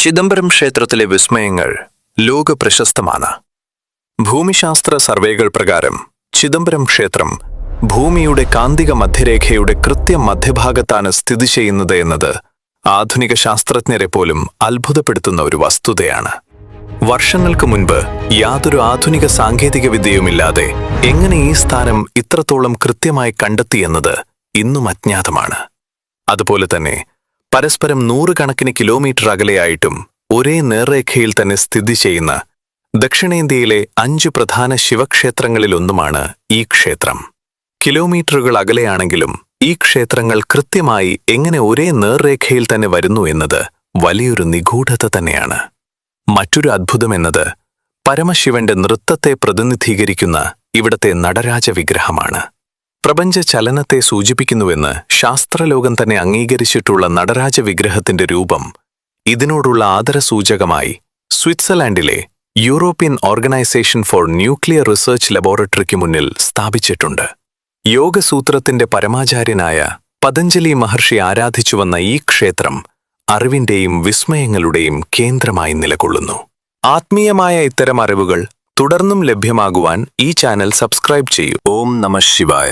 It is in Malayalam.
ചിദംബരം ക്ഷേത്രത്തിലെ വിസ്മയങ്ങൾ ലോകപ്രശസ്തമാണ്. ഭൂമിശാസ്ത്ര സർവേകൾ പ്രകാരം ചിദംബരം ക്ഷേത്രം ഭൂമിയുടെ കാന്തിക മധ്യരേഖയുടെ കൃത്യം മധ്യഭാഗത്താണ് സ്ഥിതി ചെയ്യുന്നത് എന്നത് ആധുനിക ശാസ്ത്രജ്ഞരെ പോലും അത്ഭുതപ്പെടുത്തുന്ന ഒരു വസ്തുതയാണ്. വർഷങ്ങൾക്ക് മുൻപ് യാതൊരു ആധുനിക സാങ്കേതിക വിദ്യയുമില്ലാതെ എങ്ങനെ ഈ സ്ഥാനം ഇത്രത്തോളം കൃത്യമായി കണ്ടെത്തിയെന്നത് ഇന്നും അജ്ഞാതമാണ്. അതുപോലെ തന്നെ പരസ്പരം നൂറുകണക്കിന് കിലോമീറ്റർ അകലെയായിട്ടും ഒരേ നേർരേഖയിൽ തന്നെ സ്ഥിതി ചെയ്യുന്ന ദക്ഷിണേന്ത്യയിലെ 5 പ്രധാന ശിവക്ഷേത്രങ്ങളിലൊന്നുമാണ് ഈ ക്ഷേത്രം. കിലോമീറ്ററുകൾ അകലെയാണെങ്കിലും ഈ ക്ഷേത്രങ്ങൾ കൃത്യമായി എങ്ങനെ ഒരേ നേർരേഖയിൽ തന്നെ വരുന്നു എന്നത് വലിയൊരു നിഗൂഢത തന്നെയാണ്. മറ്റൊരു അത്ഭുതമെന്നത് പരമശിവന്റെ നൃത്തത്തെ പ്രതിനിധീകരിക്കുന്ന ഇവിടത്തെ നടരാജ വിഗ്രഹമാണ്. പ്രപഞ്ച ചലനത്തെ സൂചിപ്പിക്കുന്നുവെന്ന് ശാസ്ത്രലോകം തന്നെ അംഗീകരിച്ചിട്ടുള്ള നടരാജ വിഗ്രഹത്തിന്റെ രൂപം ഇതിനോടുള്ള ആദരസൂചകമായി സ്വിറ്റ്സർലാൻഡിലെ European organization for nuclear research ലബോറട്ടറിക്ക് മുന്നിൽ സ്ഥാപിച്ചിട്ടുണ്ട്. യോഗസൂത്രത്തിന്റെ പരമാചാര്യനായ പതഞ്ജലി മഹർഷി ആരാധിച്ചുവന്ന ഈ ക്ഷേത്രം അറിവിന്റെയും വിസ്മയങ്ങളുടെയും കേന്ദ്രമായി നിലകൊള്ളുന്നു. ആത്മീയമായ ഇത്തരം അറിവുകൾ തുടർന്നും ലഭ്യമാകുവാൻ ഈ ചാനൽ സബ്സ്ക്രൈബ് ചെയ്യൂ. ഓം നമഃ ശിവായ.